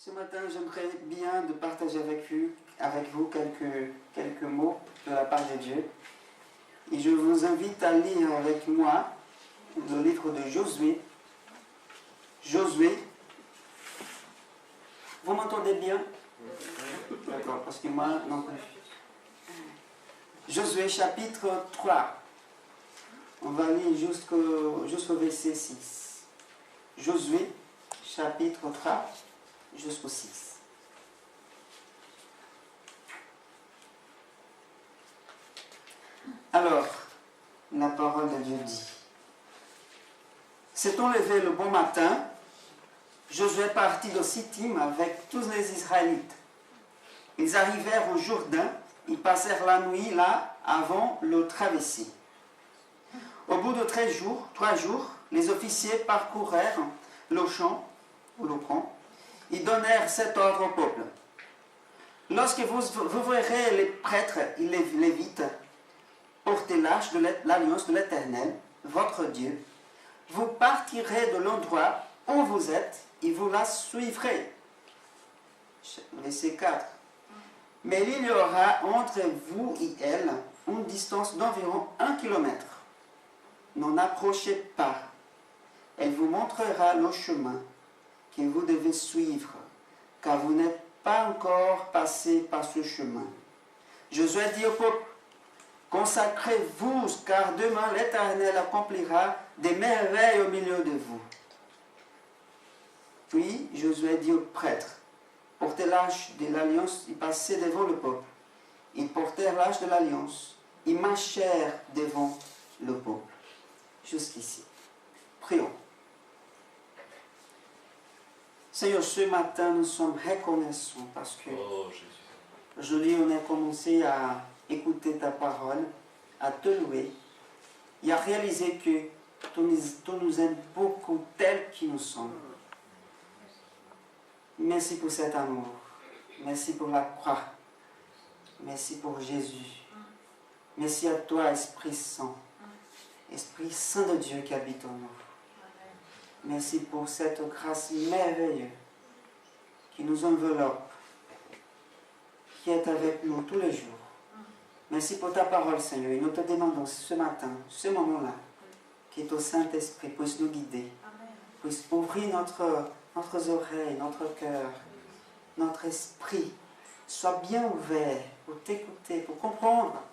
Ce matin, j'aimerais bien de partager avec vous quelques mots de la part de Dieu. Et je vous invite à lire avec moi le livre de Josué. Josué. Vous m'entendez bien? D'accord, parce que moi non plus. Josué chapitre 3. On va lire jusqu'au verset 6. Josué chapitre 3 jusqu'au 6. Alors, la parole de Dieu dit: s'étant levé le bon matin, Josué partit de Sittim avec tous les Israélites. Ils arrivèrent au Jourdain, ils passèrent la nuit là avant le traverser. Au bout de 3 jours, les officiers parcourèrent le champ ou le camp. Ils donnèrent cet ordre au peuple: lorsque vous verrez les prêtres et les lévites porter l'arche de l'alliance de l'Éternel, votre Dieu, vous partirez de l'endroit où vous êtes et vous la suivrez. Verset 4. Mais il y aura entre vous et elle une distance d'environ 1 kilomètre. N'en approchez pas. Elle vous montrera le chemin que vous devez suivre, car vous n'êtes pas encore passé par ce chemin. Josué dit au peuple: consacrez-vous, car demain l'Éternel accomplira des merveilles au milieu de vous. Puis Josué dit aux prêtres: portez l'arche de l'alliance. Ils passaient devant le peuple. Ils portèrent l'arche de l'alliance. Ils marchèrent devant le peuple. Jusqu'ici. Prions. Seigneur, ce matin, nous sommes reconnaissants parce que aujourd'hui, on a commencé à écouter ta parole, à te louer et à réaliser que tu nous aimes beaucoup tels que nous sommes. Merci pour cet amour. Merci pour la croix. Merci pour Jésus. Merci à toi, Esprit Saint. Esprit Saint de Dieu qui habite en nous. Merci pour cette grâce merveilleuse qui nous enveloppe, qui est avec nous tous les jours. Merci pour ta parole, Seigneur. Et nous te demandons ce matin, ce moment-là, que ton Saint-Esprit puisse nous guider, puisse ouvrir notre oreille, notre cœur, notre esprit, soit bien ouvert pour t'écouter, pour comprendre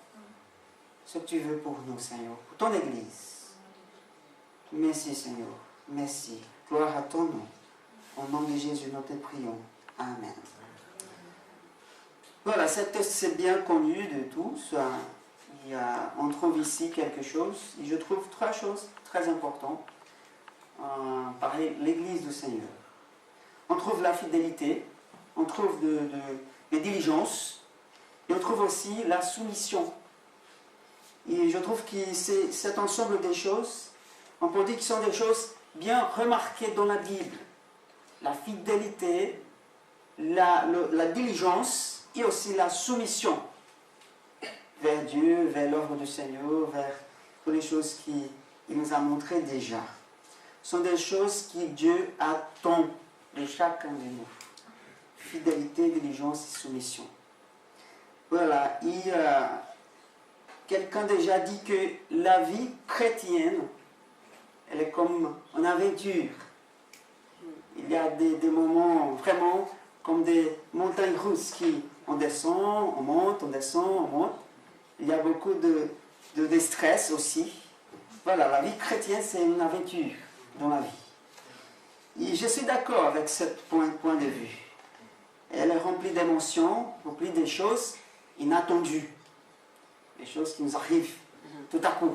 ce que tu veux pour nous, Seigneur, pour ton Église. Merci, Seigneur. Merci. Gloire à ton nom. Au nom de Jésus, nous te prions. Amen. Voilà, cet texte c'est bien connu de tous. On trouve ici quelque chose. Et je trouve 3 choses très importantes. Par l'Église du Seigneur. On trouve la fidélité, on trouve des diligences, et on trouve aussi la soumission. Et je trouve que cet ensemble des choses, on peut dire que ce sont des choses bien remarquées dans la Bible. La fidélité, la diligence et aussi la soumission vers Dieu, vers l'œuvre du Seigneur, vers toutes les choses qu'il nous a montrées déjà. Ce sont des choses que Dieu attend de chacun de nous. Fidélité, diligence et soumission. Voilà, quelqu'un déjà dit que la vie chrétienne, elle est comme une aventure. Il y a des moments vraiment comme des montagnes russes qui on descend, on monte, on descend, on monte. Il y a beaucoup de stress aussi. Voilà, la vie chrétienne, c'est une aventure dans la vie. Et je suis d'accord avec ce point de vue. Elle est remplie d'émotions, remplie de choses inattendues. Des choses qui nous arrivent tout à coup.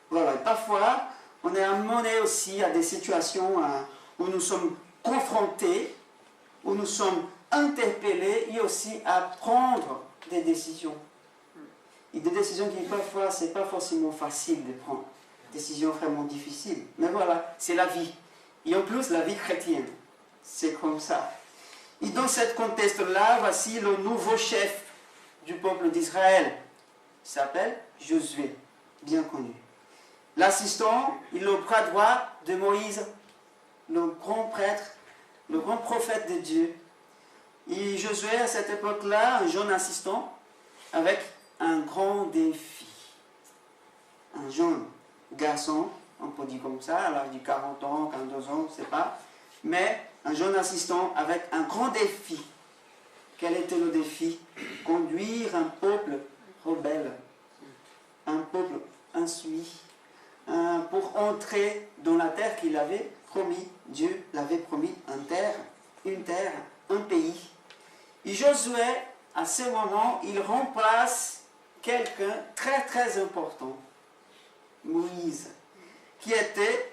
Voilà, et parfois, on est amené aussi à des situations où nous sommes confrontés, où nous sommes interpellés et aussi à prendre des décisions. Et des décisions qui parfois, ce n'est pas forcément facile de prendre. Décisions vraiment difficiles. Mais voilà, c'est la vie. Et en plus, la vie chrétienne. C'est comme ça. Et dans ce contexte-là, voici le nouveau chef du peuple d'Israël. Il s'appelle Josué, bien connu. L'assistant, il est le bras droit de Moïse, le grand prêtre, le grand prophète de Dieu, Et Josué, à cette époque-là, un jeune assistant avec un grand défi. Un jeune garçon, on peut dire comme ça, à l'âge de 40 ans, 42 ans, je ne sais pas, mais un jeune assistant avec un grand défi. Quel était le défi? Conduire un peuple rebelle, un peuple insoumis, pour entrer dans la terre qu'il avait promis. Dieu l'avait promis, une terre, un pays. Et Josué, à ce moment, il remplace quelqu'un très très important, Moïse, qui était,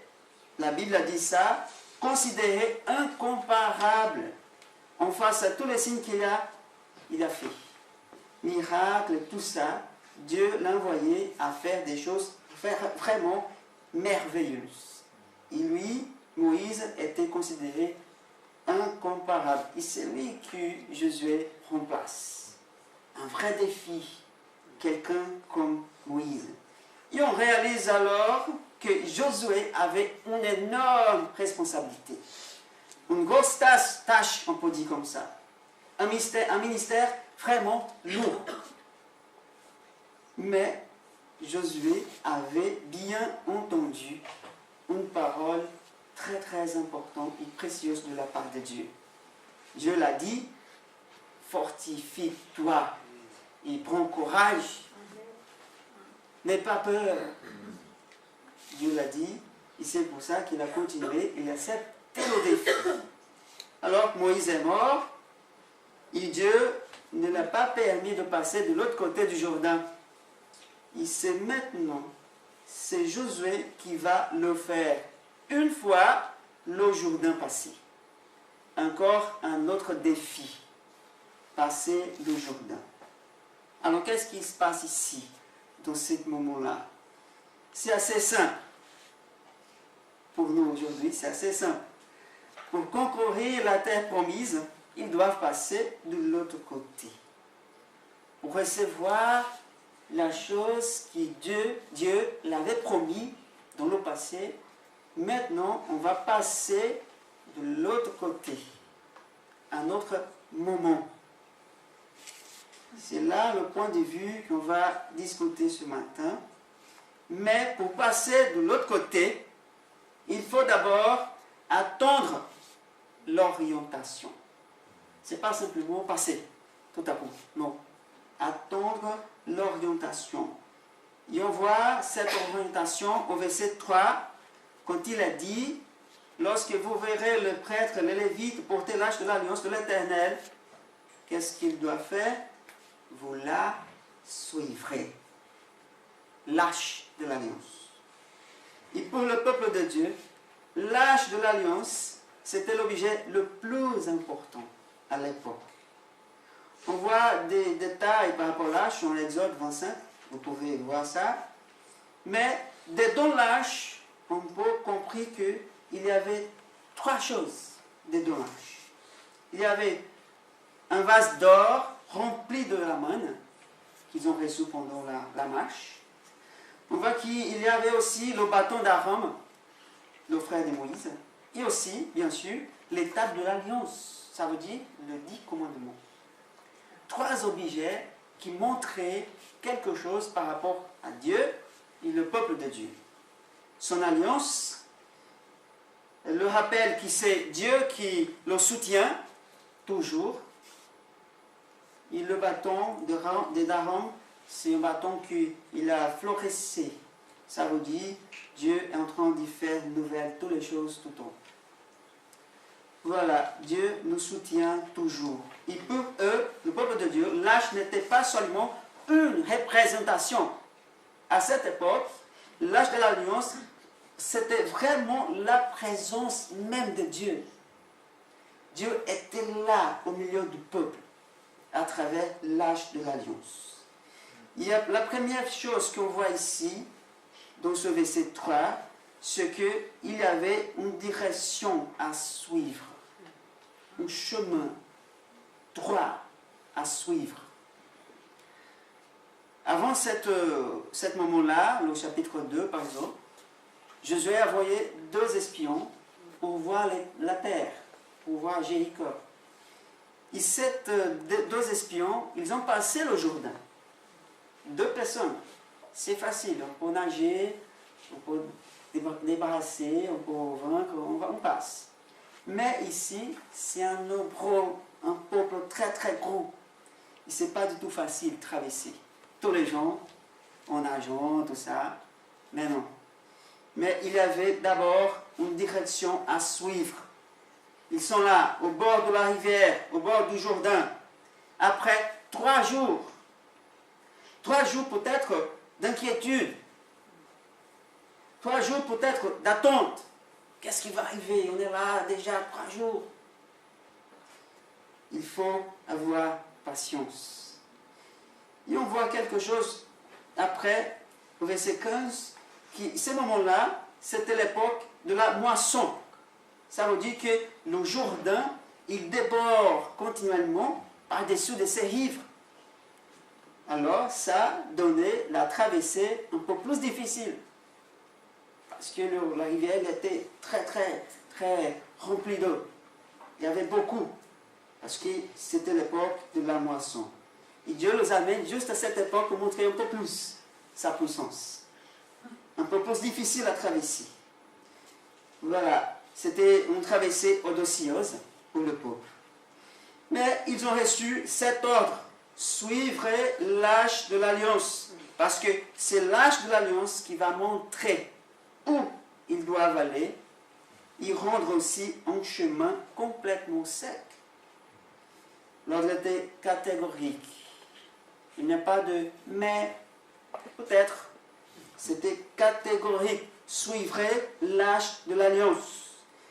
la Bible a dit ça, considéré incomparable en face à tous les signes qu'il a fait. Miracles, tout ça, Dieu l'a envoyé à faire des choses vraiment merveilleuses. Et lui, Moïse, était considéré incomparable. Et c'est lui que Josué remplace. Un vrai défi, quelqu'un comme Moïse. Et on réalise alors que Josué avait une énorme responsabilité. Une grosse tâche, on peut dire comme ça. Un ministère vraiment lourd. Mais Josué avait bien entendu une parole très très importante et précieuse de la part de Dieu. Dieu l'a dit, fortifie-toi et prends courage. N'aie pas peur. Dieu l'a dit, et c'est pour ça qu'il a continué, il accepte le défi. Alors Moïse est mort, et Dieu ne l'a pas permis de passer de l'autre côté du Jourdain. Et c'est maintenant, c'est Josué qui va le faire. Une fois le Jourdain passé. Encore un autre défi. Passer le Jourdain. Alors qu'est-ce qui se passe ici, dans ce moment-là? C'est assez simple. Pour nous aujourd'hui, c'est assez simple. Pour concourir la terre promise, ils doivent passer de l'autre côté. Pour recevoir la chose que Dieu l'avait promis dans le passé, maintenant on va passer de l'autre côté, à un autre moment. C'est là le point de vue qu'on va discuter ce matin. Mais pour passer de l'autre côté, il faut d'abord attendre l'orientation. Ce n'est pas simplement passer tout à coup. Non. Attendre l'orientation. Et on voit cette orientation au verset 3, quand il a dit, lorsque vous verrez le prêtre, le lévite, porter l'arche de l'alliance de l'Éternel, qu'est-ce qu'il doit faire? Vous la suivrez. L'arche de l'alliance. Et pour le peuple de Dieu, l'arche de l'alliance, c'était l'objet le plus important à l'époque. On voit des détails par rapport à l'arche en Exode 25, vous pouvez voir ça. Mais dedans l'arche, on peut comprendre qu'il y avait trois choses dedans l'arche. Il y avait un vase d'or rempli de la manne qu'ils ont reçu pendant la marche. On voit qu'il y avait aussi le bâton d'Aaron, le frère de Moïse, et aussi, bien sûr, les tables de l'alliance, ça veut dire le 10 commandements. Trois objets qui montraient quelque chose par rapport à Dieu et le peuple de Dieu. Son alliance, le rappel que c'est Dieu qui le soutient toujours, et le bâton d'Aaron, c'est un bâton qu'il a florissé. Ça veut dire Dieu est en train de faire nouvelle toutes les choses tout le temps. Voilà, Dieu nous soutient toujours. Et pour eux, le peuple de Dieu, l'arche n'était pas seulement une représentation. À cette époque, l'arche de l'alliance, c'était vraiment la présence même de Dieu. Dieu était là au milieu du peuple, à travers l'arche de l'alliance. Il y a la première chose qu'on voit ici, dans ce verset 3, c'est qu'il y avait une direction à suivre, un chemin droit à suivre. Avant ce moment-là, le chapitre 2 par exemple, Josué a envoyé 2 espions pour voir la terre, pour voir Jéricho. Et ces deux espions, ils ont passé le Jourdain. 2 personnes. C'est facile, on peut nager, on peut débarrasser, on peut vaincre, on passe. Mais ici, c'est un peuple très très gros. Et ce n'est pas du tout facile de traverser. Tous les gens, en nageant, tout ça, mais non. Mais il y avait d'abord une direction à suivre. Ils sont là, au bord de la rivière, au bord du Jourdain. Après 3 jours, 3 jours peut-être d'inquiétude, 3 jours peut-être d'attente. Qu'est-ce qui va arriver? On est là déjà 3 jours. Il faut avoir patience. Et on voit quelque chose après, au verset 15, qui, ce moment-là, c'était l'époque de la moisson. Ça veut dire que le Jourdain, il déborde continuellement par-dessus de ses rives. Alors, ça donnait la traversée un peu plus difficile. Parce que la rivière était très, très, très remplie d'eau. Il y avait beaucoup. Parce que c'était l'époque de la moisson. Et Dieu les amène juste à cette époque pour montrer un peu plus sa puissance. Un peu plus difficile à traverser. Voilà. C'était une traversée audacieuse pour le peuple. Mais ils ont reçu cet ordre. Suivre l'arche de l'alliance. Parce que c'est l'arche de l'alliance qui va montrer où ils doivent aller et rendre aussi un chemin complètement sec. L'ordre était catégorique. Il n'y a pas de mais, peut-être. C'était catégorique. Suivrez l'arche de l'alliance.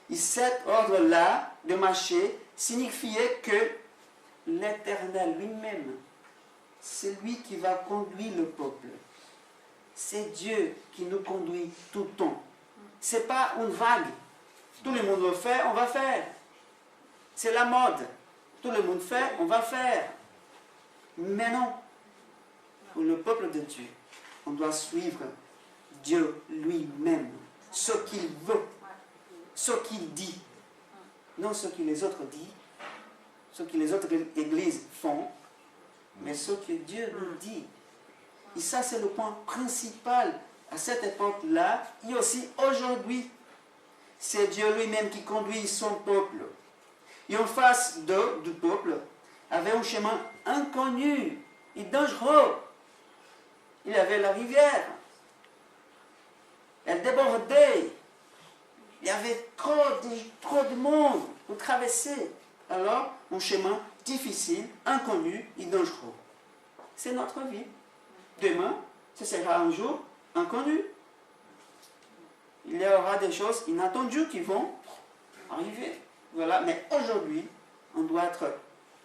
Et cet ordre-là de marcher signifiait que l'Éternel lui-même, c'est lui qui va conduire le peuple. C'est Dieu qui nous conduit tout le temps. Ce n'est pas une vague. Tout le monde le fait, on va faire. C'est la mode. Tout le monde fait, on va faire. Mais non. Pour le peuple de Dieu, on doit suivre Dieu lui-même. Ce qu'il veut. Ce qu'il dit. Non ce que les autres disent. Ce que les autres églises font. Mais ce que Dieu nous dit. Et ça, c'est le point principal à cette époque-là et aussi aujourd'hui. C'est Dieu lui-même qui conduit son peuple. Et en face du peuple, avait un chemin inconnu et dangereux. Il y avait la rivière. Elle débordait. Il y avait trop de monde pour traverser. Alors, un chemin difficile, inconnu et dangereux. C'est notre vie. Demain, ce sera un jour inconnu. Il y aura des choses inattendues qui vont arriver. Voilà, mais aujourd'hui, on doit être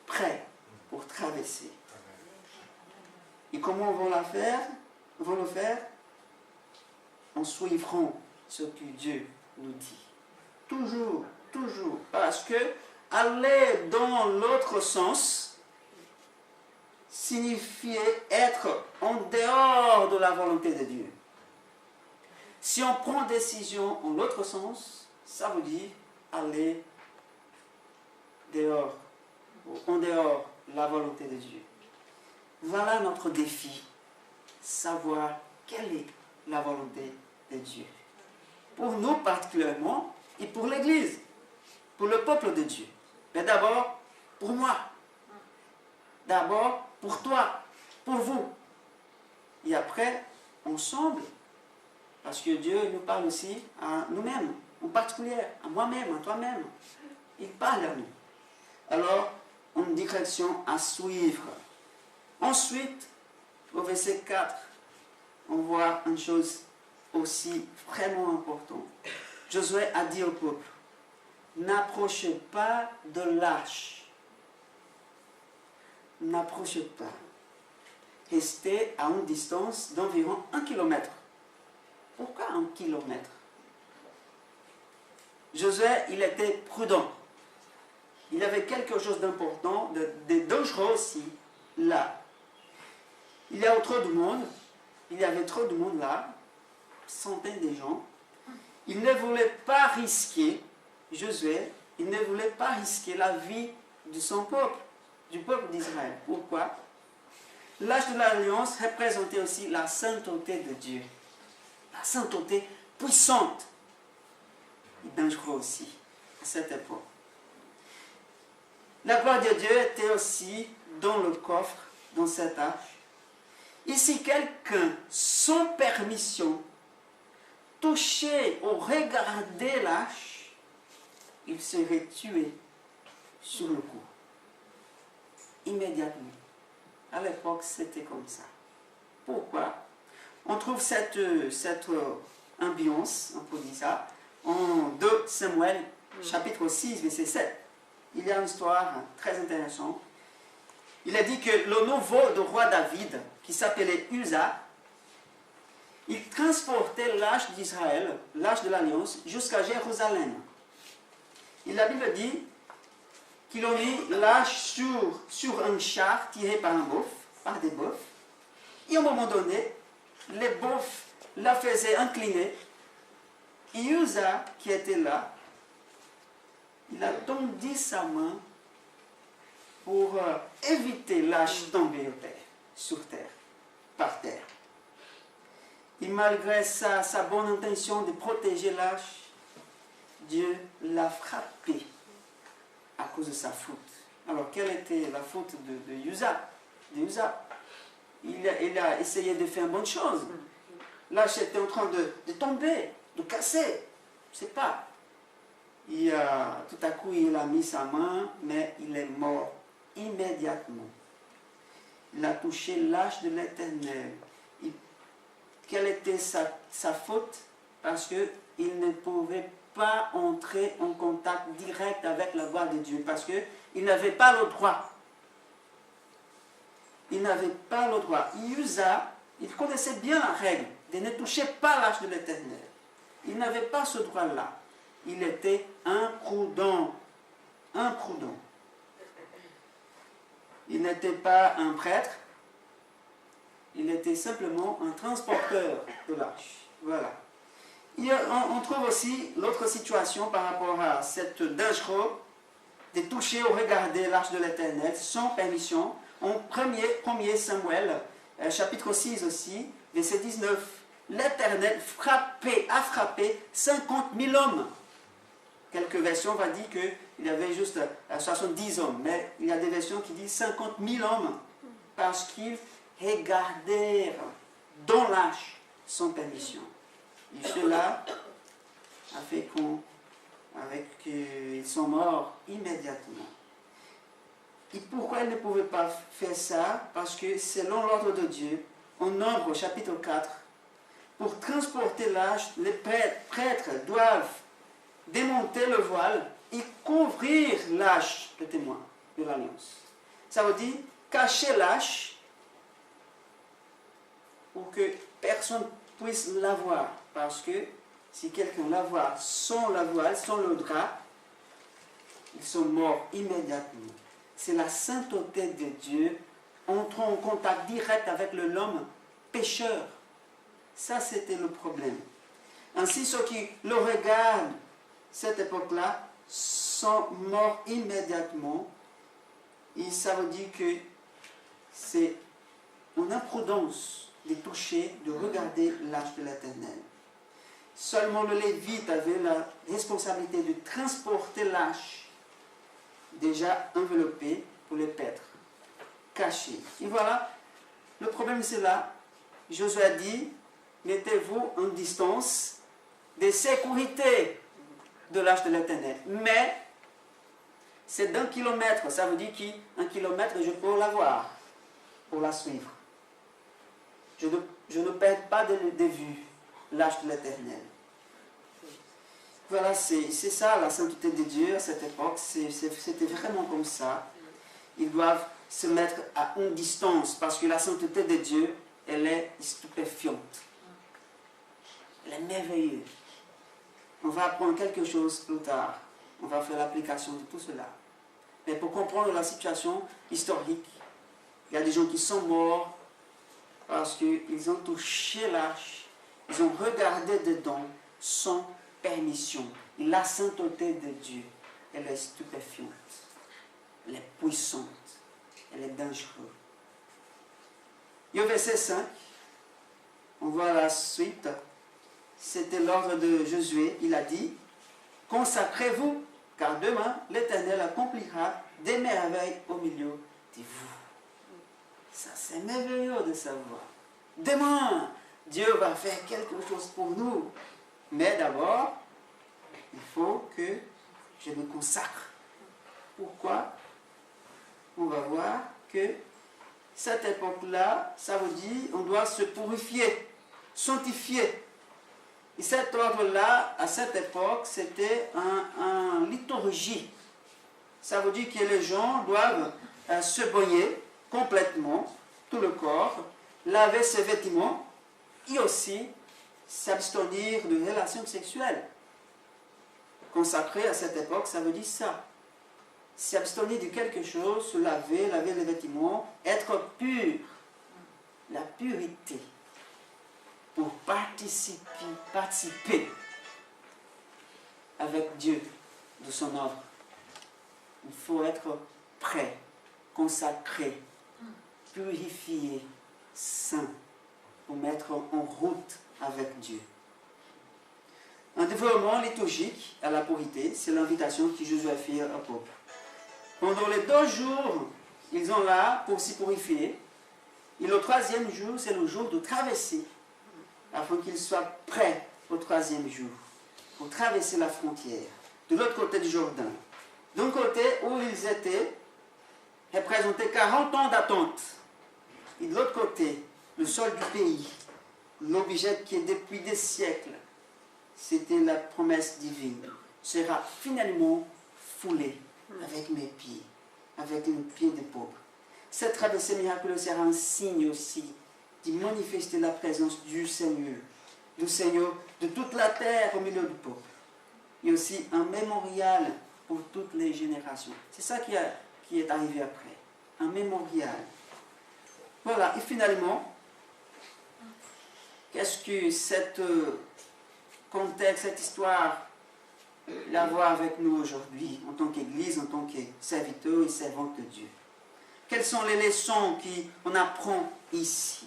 prêt pour traverser. Et comment on va le faire? En suivant ce que Dieu nous dit. Toujours, toujours. Parce que aller dans l'autre sens signifiait être en dehors de la volonté de Dieu. Si on prend décision en l'autre sens, ça veut dire aller dehors, en dehors de la volonté de Dieu. Voilà notre défi, savoir quelle est la volonté de Dieu. Pour nous particulièrement et pour l'Église, pour le peuple de Dieu. Mais d'abord, pour moi. D'abord, pour toi, pour vous. Et après, ensemble, parce que Dieu nous parle aussi à nous-mêmes, en particulier à moi-même, à toi-même. Il parle à nous. Alors, une direction à suivre. Ensuite, au verset 4, on voit une chose aussi vraiment importante. Josué a dit au peuple, n'approchez pas de l'arche. N'approchez pas. Restez à une distance d'environ 1 kilomètre. Pourquoi 1 kilomètre? Josué, il était prudent. Il avait quelque chose d'important, de dangereux aussi, là. Il y a trop de monde. Il y avait trop de monde là. Centaines de gens. Il ne voulait pas risquer, Josué, il ne voulait pas risquer la vie de son peuple, du peuple d'Israël. Pourquoi? L'arche de l'alliance représentait aussi la sainteté de Dieu. La sainteté puissante et dangereuse aussi à cette époque. La gloire de Dieu était aussi dans le coffre, dans cette arche. Et si quelqu'un, sans permission, touchait ou regardait l'arche, il serait tué sur le coup. Immédiatement. À l'époque, c'était comme ça. Pourquoi? On trouve cette ambiance, on peut dire ça, en 2 Samuel, chapitre 6, verset 7. Il y a une histoire très intéressante. Il a dit que le nouveau roi David, qui s'appelait Uza, il transportait l'arche d'Israël, l'arche de l'Alliance, jusqu'à Jérusalem. Et la Bible dit qu'il a mis l'arche sur un char tiré par des bœufs. Et à un moment donné, les bœufs la faisaient incliner. Et Uza, qui était là, il a tendu sa main pour éviter l'arche de tomber par terre. Et malgré sa bonne intention de protéger l'arche, Dieu l'a frappé à cause de sa faute. Alors, quelle était la faute de Uza? Il a essayé de faire une bonne chose. L'arche était en train de tomber, de casser. Je ne sais pas. Et tout à coup, il a mis sa main, mais il est mort immédiatement. Il a touché l'arche de l'Éternel. Quelle était sa faute? Parce qu'il ne pouvait pas entrer en contact direct avec la gloire de Dieu, parce qu'il n'avait pas le droit. Il n'avait pas le droit. Uza, il connaissait bien la règle de ne toucher pas l'arche de l'Éternel. Il n'avait pas ce droit-là. Il était imprudent. Il n'était pas un prêtre. Il était simplement un transporteur de l'arche. Voilà. Et on trouve aussi l'autre situation par rapport à cette dangereux de toucher ou regarder l'arche de l'Éternel sans permission. En 1er Samuel, chapitre 6 aussi, verset 19, l'Éternel a frappé 50 000 hommes. Quelques versions vont dire qu'il y avait juste 70 hommes, mais il y a des versions qui disent 50 000 hommes, parce qu'ils regardèrent dans l'arche sans permission. Et cela a fait qu'ils sont morts immédiatement. Et pourquoi ils ne pouvaient pas faire ça? Parce que selon l'ordre de Dieu, en Nombre chapitre 4, pour transporter l'arche, les prêtres doivent démonter le voile et couvrir l'arche de témoin de l'alliance. Ça veut dire cacher l'arche pour que personne puisse la voir. Parce que si quelqu'un la voit sans la voile, sans le drap, ils sont morts immédiatement. C'est la sainteté de Dieu entrant en contact direct avec l'homme pécheur. Ça, c'était le problème. Ainsi, ceux qui le regardent, cette époque-là, sont morts immédiatement. Et ça veut dire que c'est une imprudence de toucher, de regarder l'arche de l'Éternel. Seulement le Lévite avait la responsabilité de transporter l'arche déjà enveloppée pour les paître, cachée. Et voilà, le problème c'est là. Josué a dit, mettez-vous en distance de sécurité de l'arche de l'Éternel. Mais c'est d'1 kilomètre, ça veut dire qu'1 kilomètre, je peux la voir pour la suivre. Je ne perds pas de vue l'arche de l'Éternel. Voilà, c'est ça la sainteté de Dieu à cette époque. C'était vraiment comme ça. Ils doivent se mettre à une distance parce que la sainteté de Dieu, elle est stupéfiante. Elle est merveilleuse. On va apprendre quelque chose plus tard. On va faire l'application de tout cela. Mais pour comprendre la situation historique, il y a des gens qui sont morts parce qu'ils ont touché l'arche, ils ont regardé dedans sans permission. Et la sainteté de Dieu, elle est stupéfiante. elle est puissante, elle est dangereuse. Et au verset 5, on voit la suite, c'était l'ordre de Josué, il a dit, consacrez-vous, car demain l'Éternel accomplira des merveilles au milieu de vous. Ça, c'est merveilleux de savoir. Demain, Dieu va faire quelque chose pour nous. Mais d'abord, il faut que je me consacre. Pourquoi? On va voir que cette époque-là, ça veut dire qu'on doit se purifier, sanctifier. Et cet ordre-là, à cette époque, c'était un liturgie. Ça veut dire que les gens doivent se baigner complètement, tout le corps, laver ses vêtements et aussi s'abstenir de relations sexuelles. Consacré à cette époque, ça veut dire ça. S'abstenir de quelque chose, se laver, laver les vêtements, être pur. La pureté. Pour participer avec Dieu de son œuvre. Il faut être prêt, consacré, purifié, saint, pour mettre en route avec Dieu. Un développement liturgique à la pureté, c'est l'invitation que Josué fait au peuple. Pendant les 2 jours, ils sont là pour s'y purifier. Et le 3e jour, c'est le jour de traverser, afin qu'ils soient prêts au 3e jour, pour traverser la frontière, de l'autre côté du Jourdain. D'un côté où ils étaient, représentaient 40 ans d'attente. Et de l'autre côté, le sol du pays, l'objet qui est depuis des siècles, c'était la promesse divine, sera finalement foulé avec mes pieds, avec les pieds des pauvres. Cette traversée miraculeuse sera un signe aussi de manifester la présence du Seigneur de toute la terre au milieu du peuple. Et aussi un mémorial pour toutes les générations. C'est ça qui est arrivé après. Un mémorial. Voilà, et finalement, qu'est-ce que cette contexte, cette histoire la voir avec nous aujourd'hui, en tant qu'Église, en tant que serviteurs et servantes de Dieu? Quelles sont les leçons qu'on apprend ici?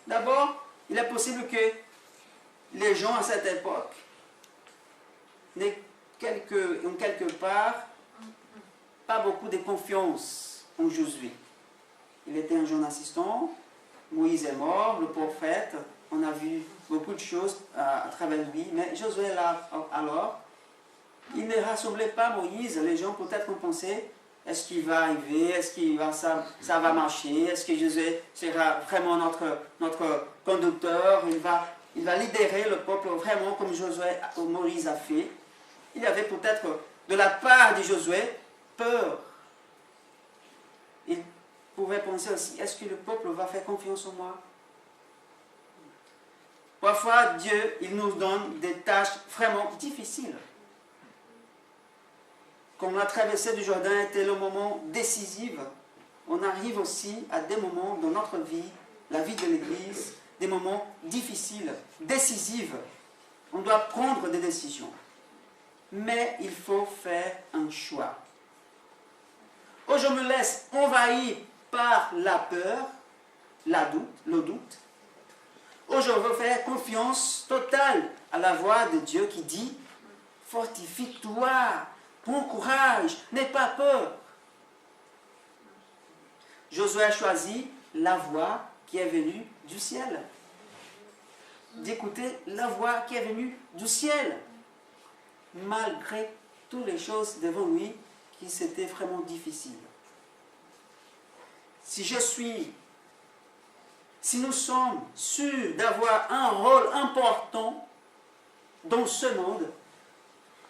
D'abord, il est possible que les gens à cette époque n'aient quelque part pas beaucoup de confiance en Josué. Il était un jeune assistant, Moïse est mort, le prophète, on a vu beaucoup de choses à travers lui, mais Josué là, alors, il ne rassemblait pas Moïse. Les gens peut-être ont pensé, est-ce qu'il va arriver, est-ce que ça va marcher, est-ce que Josué sera vraiment notre conducteur, il va libérer le peuple vraiment comme Moïse a fait. Il y avait peut-être de la part de Josué peur. Il pouvait penser aussi, est-ce que le peuple va faire confiance en moi? Parfois, Dieu, il nous donne des tâches vraiment difficiles. Comme la traversée du Jourdain était le moment décisif, on arrive aussi à des moments dans notre vie, la vie de l'Église, des moments difficiles, décisifs. On doit prendre des décisions. Mais il faut faire un choix. Ou je me laisse envahir par la peur, le doute, ou je veux faire confiance totale à la voix de Dieu qui dit « Fortifie-toi, prends courage, n'aie pas peur ». Josué a choisi la voix qui est venue du ciel. D'écouter la voix qui est venue du ciel. Malgré toutes les choses devant lui qui c'était vraiment difficile. Si nous sommes sûrs d'avoir un rôle important dans ce monde,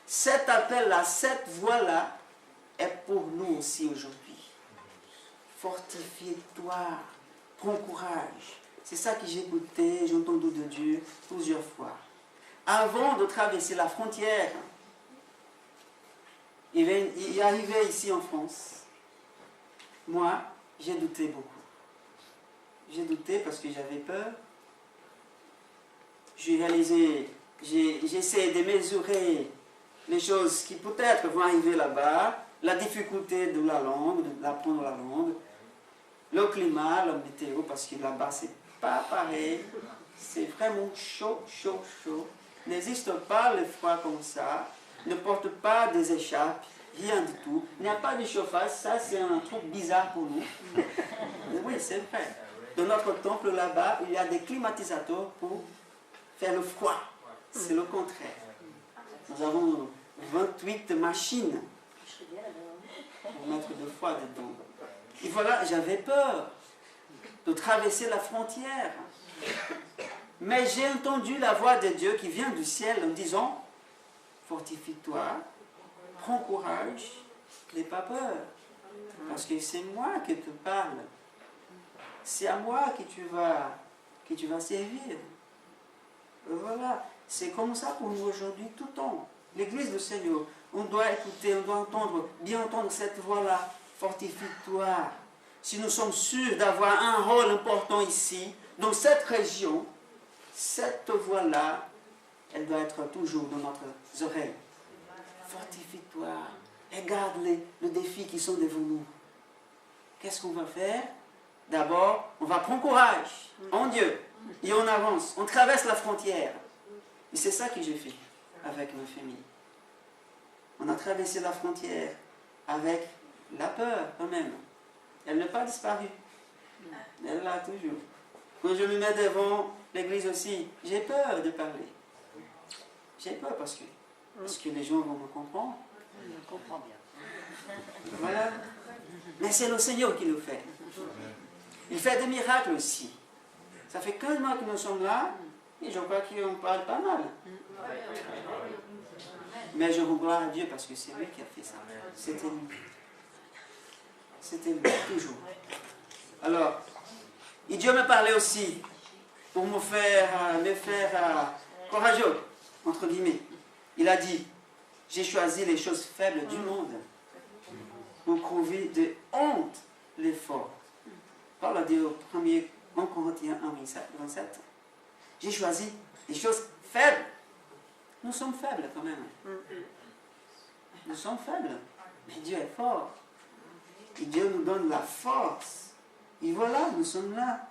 cet appel-là, cette voix-là est pour nous aussi aujourd'hui. Fortifie-toi, prends courage. C'est ça que j'ai écouté, j'ai entendu de Dieu plusieurs fois. Avant de traverser la frontière, il est arrivé ici en France. Moi, j'ai douté beaucoup. J'ai douté parce que j'avais peur. J'ai essayé de mesurer les choses qui peut-être vont arriver là-bas. la difficulté de la langue, d'apprendre la langue, le climat, la météo, parce que là-bas, c'est pas pareil. C'est vraiment chaud, chaud, chaud. N'existe pas le froid comme ça. Ne porte pas des écharpes, rien du tout. Il n'y a pas de chauffage, ça c'est un truc bizarre pour nous. Oui, c'est vrai. Dans notre temple là-bas, il y a des climatisateurs pour faire le froid. C'est le contraire. Nous avons 28 machines pour mettre du froid dedans. Et voilà, j'avais peur de traverser la frontière. Mais j'ai entendu la voix de Dieu qui vient du ciel en disant, fortifie-toi, prends courage, n'aie pas peur. Parce que c'est moi qui te parle. C'est à moi que tu vas servir. Voilà, c'est comme ça pour nous aujourd'hui tout le temps. L'Église du Seigneur, on doit écouter, on doit entendre, bien entendre cette voix-là. Fortifie-toi. Si nous sommes sûrs d'avoir un rôle important ici, dans cette région, cette voix-là, elle doit être toujours dans notre oreille. Fortifie-toi. Regarde les défis qui sont devant nous. Qu'est-ce qu'on va faire? D'abord, on va prendre courage en Dieu et on avance. On traverse la frontière. Et c'est ça que j'ai fait avec ma famille. On a traversé la frontière avec la peur quand même. Elle n'a pas disparu. Elle est là toujours. Quand je me mets devant l'église aussi, j'ai peur de parler. J'ai peur parce que les gens vont me comprendre. Je comprends bien. Voilà. Mais c'est le Seigneur qui le fait. Il fait des miracles aussi. Ça fait 15 mois que nous sommes là, et je crois qu'on parle pas mal. Mais je rends gloire à Dieu parce que c'est lui qui a fait ça. C'était lui. C'était lui, toujours. Alors, et Dieu me parlait aussi pour me faire courageux, entre guillemets. Il a dit, j'ai choisi les choses faibles du monde pour prouver de honte les forts. Paul a dit au 1 Corinthiens 1, 27, j'ai choisi les choses faibles. Nous sommes faibles quand même. Nous sommes faibles, mais Dieu est fort. Et Dieu nous donne la force. Et voilà, nous sommes là.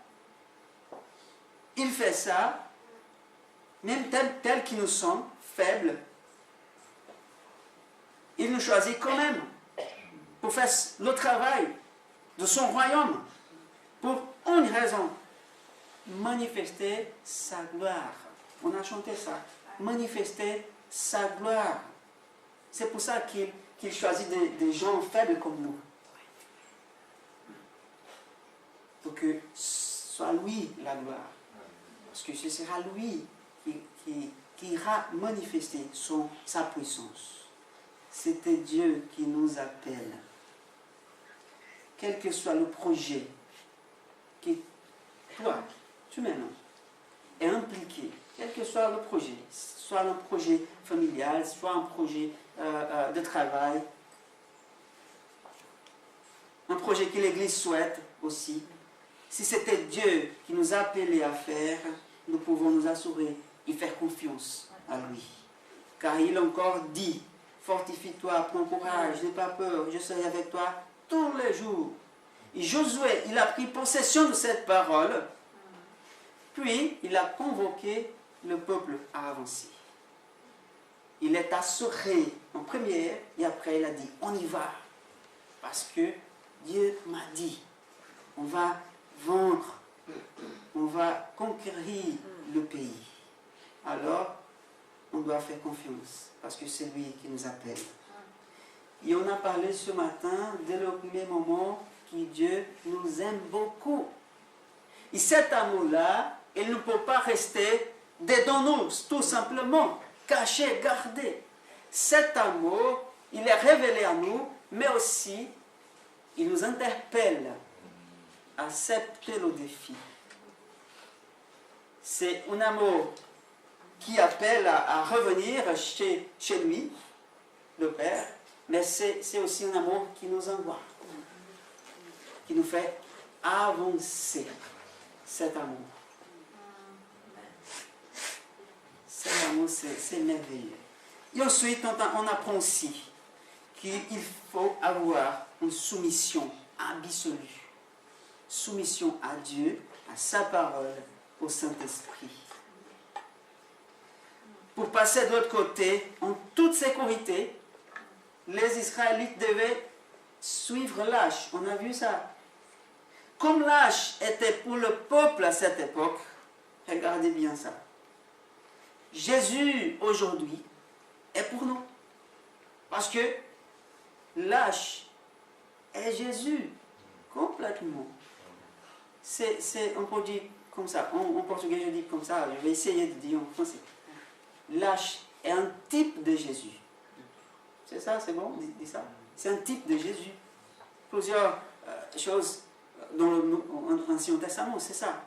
Il fait ça, même tel que nous sommes, faibles. Il nous choisit quand même pour faire le travail de son royaume. Pour une raison, manifester sa gloire. On a chanté ça. Manifester sa gloire. C'est pour ça qu'il choisit des gens faibles comme nous. Pour que ce soit lui la gloire. Parce que ce sera lui qui ira manifester sa puissance. C'était Dieu qui nous appelle. Quel que soit le projet que toi, tu maintenant, est impliqué, quel que soit le projet, soit un projet familial, soit un projet de travail, un projet que l'Église souhaite aussi. Si c'était Dieu qui nous appelait à faire, nous pouvons nous assurer et faire confiance à lui. Car il a encore dit, fortifie-toi, prends courage, n'aie pas peur, je serai avec toi tous les jours. Et Josué, il a pris possession de cette parole, puis il a convoqué le peuple à avancer. Il est assuré en première, et après il a dit, on y va. Parce que Dieu m'a dit, on va vaincre, on va conquérir le pays. Alors, on doit faire confiance, parce que c'est lui qui nous appelle. Et on a parlé ce matin, dès le premier moment, que Dieu nous aime beaucoup. Et cet amour-là, il ne peut pas rester dedans nous, tout simplement, caché, gardé. Cet amour, il est révélé à nous, mais aussi, il nous interpelle à accepter le défi. C'est un amour qui appelle à revenir chez lui, le Père, mais c'est aussi un amour qui nous envoie, qui nous fait avancer cet amour. Cet amour, c'est merveilleux. Et ensuite, on apprend aussi qu'il faut avoir une soumission absolue. Soumission à Dieu, à sa parole, au Saint-Esprit. Pour passer de l'autre côté, en toute sécurité, les Israélites devaient suivre l'âge. On a vu ça. Comme l'âge était pour le peuple à cette époque, regardez bien ça. Jésus, aujourd'hui, est pour nous. Parce que l'âge est Jésus, complètement. On peut dire comme ça. En portugais, je dis comme ça. Je vais essayer de dire en français. L'âge est un type de Jésus. C'est ça, c'est bon, dit ça. C'est un type de Jésus. Plusieurs choses dans l'Ancien Testament, c'est ça.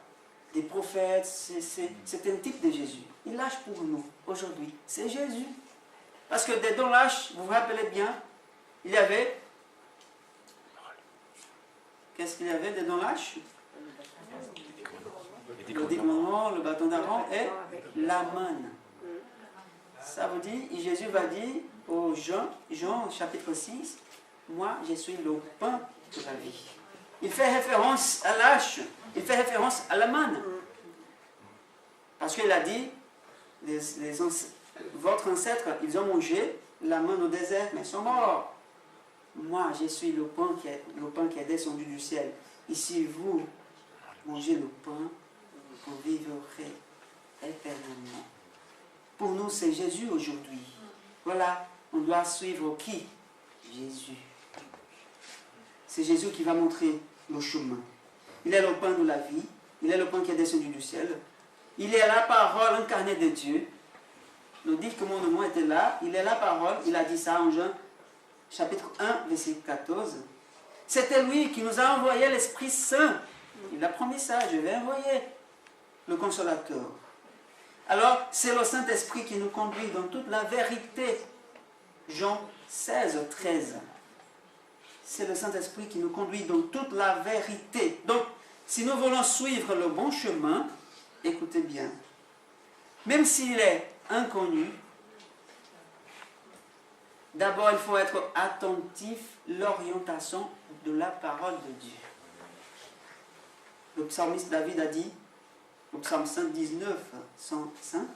Des prophètes, c'est un type de Jésus. Et l'âge pour nous, aujourd'hui, c'est Jésus. Parce que dans l'âge, vous vous rappelez bien, il y avait... Qu'est-ce qu'il y avait dans l'âge? Le décommandement, le bâton d'Aaron et la manne. Ça veut dire, et Jésus va dire aux Jean chapitre 6, moi je suis le pain de la vie. Il fait référence à l'âge, il fait référence à la manne. Parce qu'il a dit, votre ancêtre, ils ont mangé la manne au désert, mais ils sont morts. Moi je suis le pain qui est descendu du ciel. Et si vous mangez le pain, vous vivrez éternellement. Pour nous, c'est Jésus aujourd'hui. Voilà, on doit suivre qui? Jésus. C'est Jésus qui va montrer le chemin. Il est le pain de la vie. Il est le pain qui est descendu du ciel. Il est la parole incarnée de Dieu. Le dit que mon nom était là. Il est la parole. Il a dit ça en Jean, chapitre 1, verset 14. C'était lui qui nous a envoyé l'Esprit Saint. Il a promis ça. Je vais envoyer le Consolateur. Alors, c'est le Saint-Esprit qui nous conduit dans toute la vérité. Jean 16, 13. C'est le Saint-Esprit qui nous conduit dans toute la vérité. Donc, si nous voulons suivre le bon chemin, écoutez bien, même s'il est inconnu, d'abord il faut être attentif à l'orientation de la parole de Dieu. Le psalmiste David a dit, au psaume 119, 105,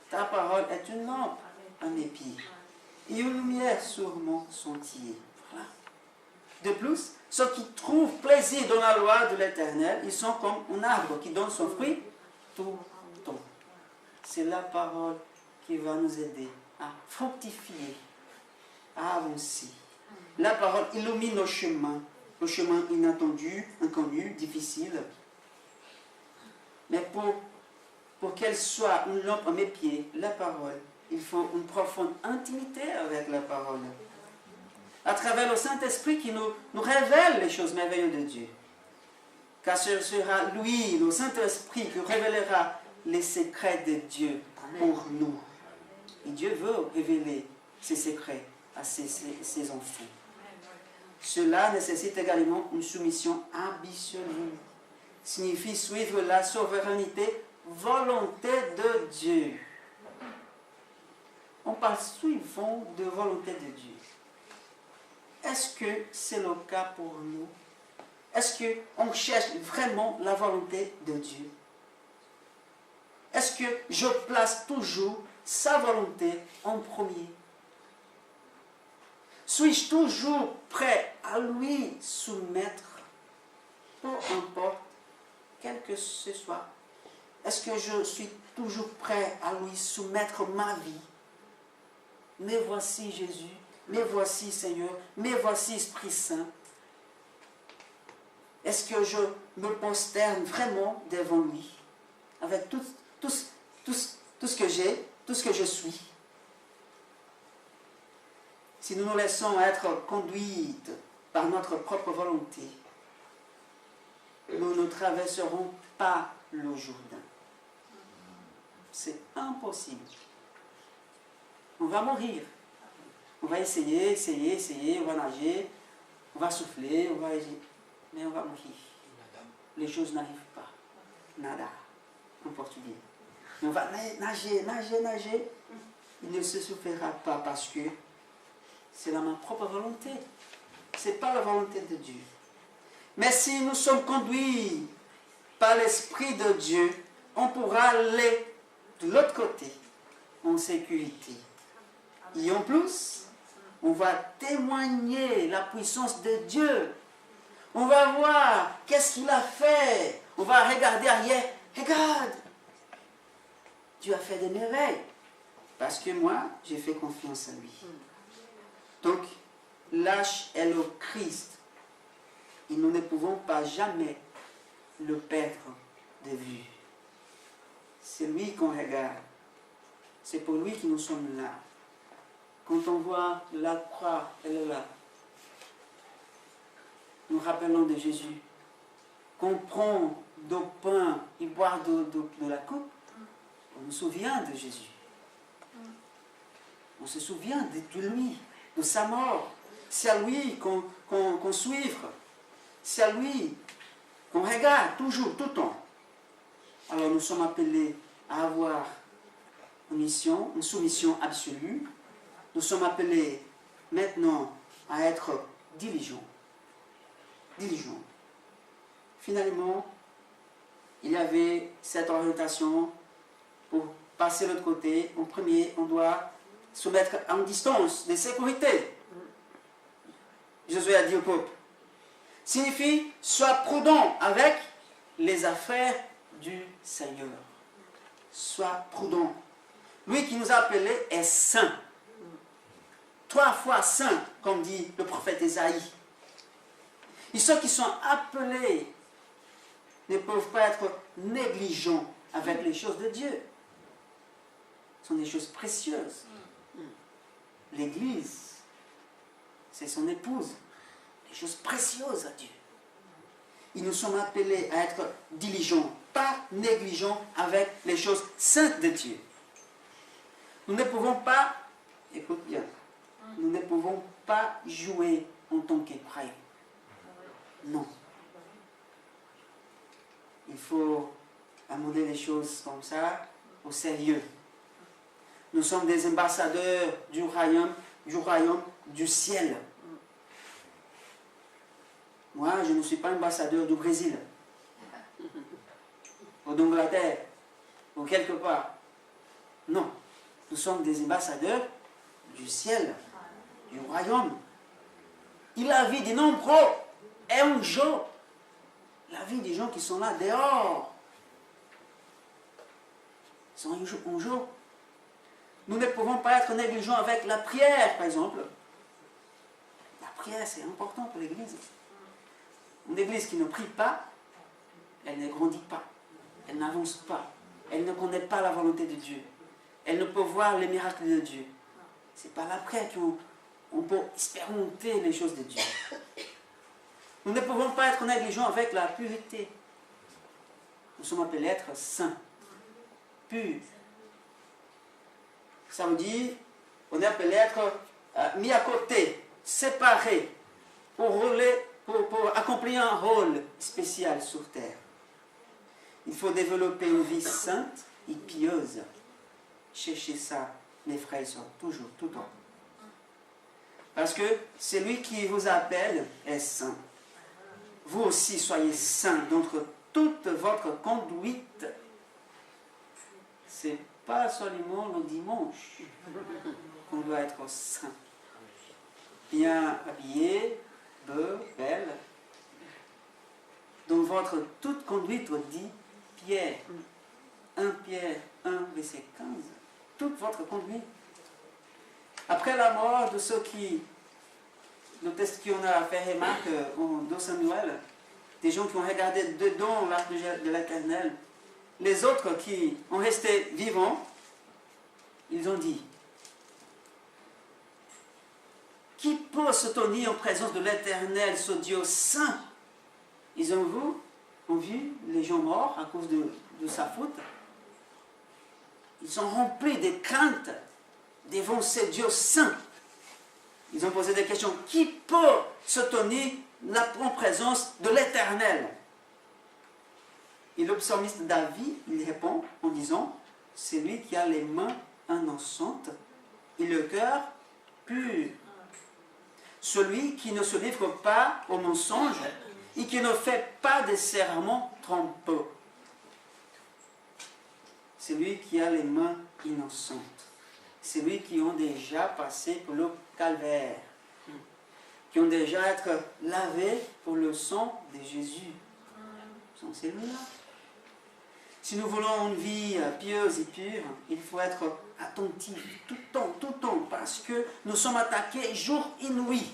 ta parole est une lampe à mes pieds et une lumière sur mon sentier. Voilà. De plus, ceux qui trouvent plaisir dans la loi de l'Éternel, ils sont comme un arbre qui donne son fruit tout le temps. C'est la parole qui va nous aider à fructifier, à avancer. La parole illumine nos chemins, le chemin inattendu, inconnu, difficile. Mais pour qu'elle soit une lampe à mes pieds, la parole, il faut une profonde intimité avec la parole. À travers le Saint-Esprit qui nous révèle les choses merveilleuses de Dieu. Car ce sera lui, le Saint-Esprit, qui révélera les secrets de Dieu pour nous. Et Dieu veut révéler ses secrets à ses enfants. Cela nécessite également une soumission absolue. Signifie suivre la souveraineté, volonté de Dieu. On parle suivant de volonté de Dieu. Est-ce que c'est le cas pour nous? Est-ce qu'on cherche vraiment la volonté de Dieu? Est-ce que je place toujours sa volonté en premier? Suis-je toujours prêt à lui soumettre, peu importe quel que ce soit? Est-ce que je suis toujours prêt à lui soumettre ma vie? Mais voici Jésus, mais voici Seigneur, mais voici Esprit Saint. Est-ce que je me prosterne vraiment devant lui, avec tout ce que j'ai, tout ce que je suis? Si nous nous laissons être conduites par notre propre volonté, nous ne traverserons pas le Jourdain. C'est impossible. On va mourir. On va essayer, on va nager, on va souffler, mais on va mourir. Les choses n'arrivent pas. Nada, en portugais. On va nager. Il ne se souffrira pas parce que c'est dans ma propre volonté. Ce n'est pas la volonté de Dieu. Mais si nous sommes conduits par l'Esprit de Dieu, on pourra aller de l'autre côté en sécurité. Et en plus, on va témoigner la puissance de Dieu. On va voir qu'est-ce qu'il a fait. On va regarder arrière. Regarde, Dieu a fait des merveilles. Parce que moi, j'ai fait confiance à lui. Donc, l'âge est le Christ. Et nous ne pouvons pas jamais le perdre de vue. C'est lui qu'on regarde. C'est pour lui que nous sommes là. Quand on voit la croix, elle est là. Nous rappelons de Jésus. Quand on prend du pain et boit de la coupe, on se souvient de Jésus. On se souvient de lui, de sa mort. C'est à lui qu'on suive. C'est à lui qu'on regarde toujours, tout le temps. Alors nous sommes appelés à avoir une soumission absolue. Nous sommes appelés maintenant à être diligents. Diligents. Finalement, il y avait cette orientation pour passer de l'autre côté. En premier, on doit se mettre en distance de sécurité. Josué a dit au peuple, signifie, sois prudent avec les affaires du Seigneur. Sois prudent. Lui qui nous a appelés est saint. 3 fois saint, comme dit le prophète Ésaïe. Et ceux qui sont appelés ne peuvent pas être négligents avec les choses de Dieu. Ce sont des choses précieuses. L'Église, c'est son épouse. Des choses précieuses à Dieu. Et nous sommes appelés à être diligents, pas négligents avec les choses saintes de Dieu. Nous ne pouvons pas, écoute bien, nous ne pouvons pas jouer en tant que croyants. Non. Il faut amener les choses comme ça au sérieux. Nous sommes des ambassadeurs du royaume du ciel. Moi, je ne suis pas ambassadeur du Brésil, ou d'Angleterre, ou quelque part. Non. Nous sommes des ambassadeurs du ciel, du royaume. Et la vie des nombreux est un jeu. La vie des gens qui sont là dehors, c'est un jeu. Nous ne pouvons pas être négligents avec la prière, par exemple. La prière, c'est important pour l'Église. Une Église qui ne prie pas, elle ne grandit pas, elle n'avance pas, elle ne connaît pas la volonté de Dieu. Elle ne peut voir les miracles de Dieu. C'est par la prière qu'on peut expérimenter les choses de Dieu. Nous ne pouvons pas être négligents avec la pureté. Nous sommes appelés à être saints, purs. Ça veut dire qu'on est appelé à être mis à côté, séparés, pour accomplir un rôle spécial sur terre. Il faut développer une vie sainte et pieuse. Cherchez ça, mes frères et sœurs, toujours, tout le temps. Parce que celui qui vous appelle est saint. Vous aussi soyez saints dans toute votre conduite. C'est pas seulement le dimanche qu'on doit être saint. Bien habillé, beau, belle. Dans votre toute conduite, dit Pierre. 1 Pierre 1, verset 15. Toute votre conduite. Après la mort de ceux le texte qu'on a fait remarque en 2 Samuel, des gens qui ont regardé dedans l'arche de l'Éternel, les autres qui ont resté vivants, ils ont dit, qui peut se tenir en présence de l'Éternel, ce Dieu saint? Ils ont vu les gens morts à cause de sa faute. Ils sont remplis de crainte devant ce Dieu saint. Ils ont posé des questions. Qui peut se tenir en présence de l'Éternel? Et le psalmiste David, il répond en disant, c'est lui qui a les mains innocentes et le cœur pur. celui qui ne se livre pas au mensonge et qui ne fait pas de serments trompeux. Celui qui a les mains innocentes. Celui qui ont déjà passé pour le calvaire. Qui ont déjà été lavés pour le sang de Jésus. Ce sont celui-là. Si nous voulons une vie pieuse et pure, il faut être attentif tout le temps, parce que nous sommes attaqués jour et nuit.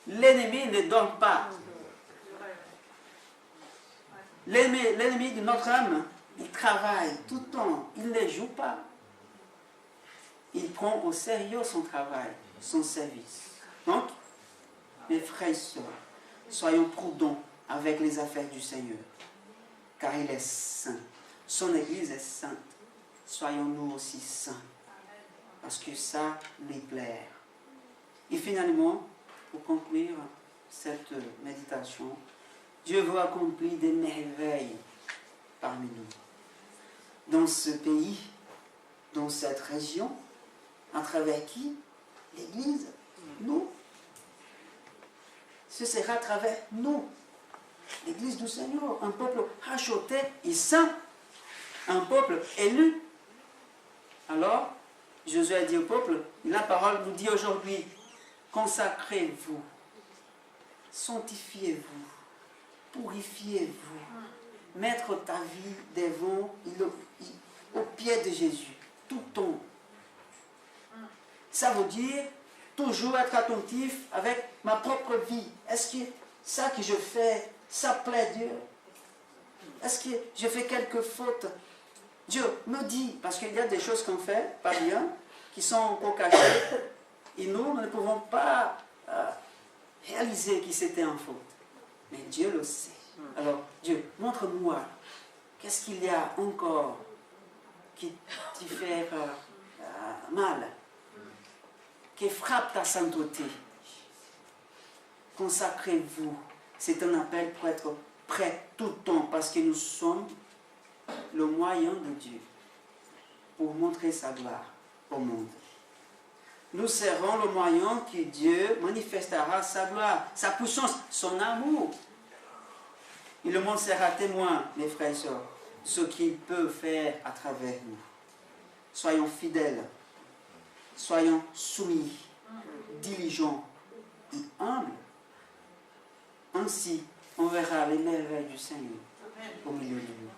L'ennemi ne dort pas. L'ennemi de notre âme, il travaille tout le temps, il ne joue pas. Il prend au sérieux son travail, son service. Donc, mes frères et sœurs, soyons prudents avec les affaires du Seigneur, car il est saint. Son Église est sainte. Soyons-nous aussi saints, parce que ça lui plaît. Et finalement, pour conclure cette méditation, Dieu veut accomplir des merveilles parmi nous. Dans ce pays, dans cette région, à travers qui? L'Église, nous. Ce sera à travers nous. L'Église du Seigneur, un peuple racheté et saint, un peuple élu. Alors, Jésus a dit au peuple, la parole nous dit aujourd'hui, consacrez-vous, sanctifiez-vous, purifiez-vous, mettre ta vie devant, au pied de Jésus, tout le temps. Ça veut dire toujours être attentif avec ma propre vie. Est-ce que ça que je fais, ça plaît Dieu? Est-ce que je fais quelques fautes? Dieu me dit, parce qu'il y a des choses qu'on fait, pas bien, qui sont encore cachées, et nous ne pouvons pas réaliser que c'était en faute. Mais Dieu le sait. Alors, Dieu, montre-moi, qu'est-ce qu'il y a encore qui te fait mal, qui frappe ta sainteté. Consacrez-vous. C'est un appel pour être prêt tout le temps, parce que nous sommes le moyen de Dieu pour montrer sa gloire au monde. Nous serons le moyen que Dieu manifestera sa gloire, sa puissance, son amour. Et le monde sera témoin, mes frères et sœurs, ce qu'il peut faire à travers nous. Soyons fidèles, soyons soumis, diligents et humbles. Ainsi, on verra les merveilles du Seigneur au milieu de nous.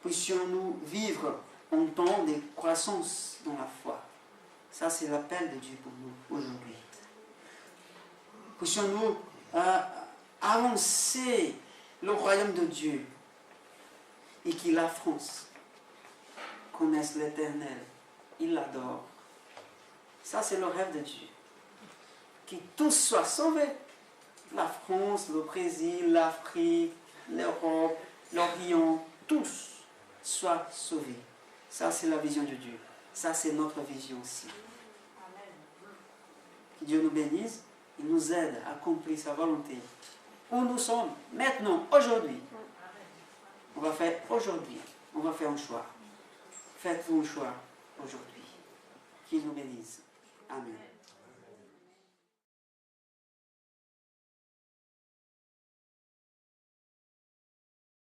Puissions-nous vivre en temps de croissance dans la foi. Ça, c'est l'appel de Dieu pour nous aujourd'hui. Puissions-nous avancer le royaume de Dieu et que la France connaisse l'Éternel. Il l'adore. Ça, c'est le rêve de Dieu. Que tous soient sauvés. La France, le Brésil, l'Afrique, l'Europe, l'Orient, tous soient sauvés. Ça, c'est la vision de Dieu. Ça, c'est notre vision aussi. Que Dieu nous bénisse et nous aide à accomplir sa volonté. Où nous sommes maintenant, aujourd'hui. On va faire aujourd'hui. On va faire un choix. Faites-vous un choix aujourd'hui. Qu'il nous bénisse. Amen.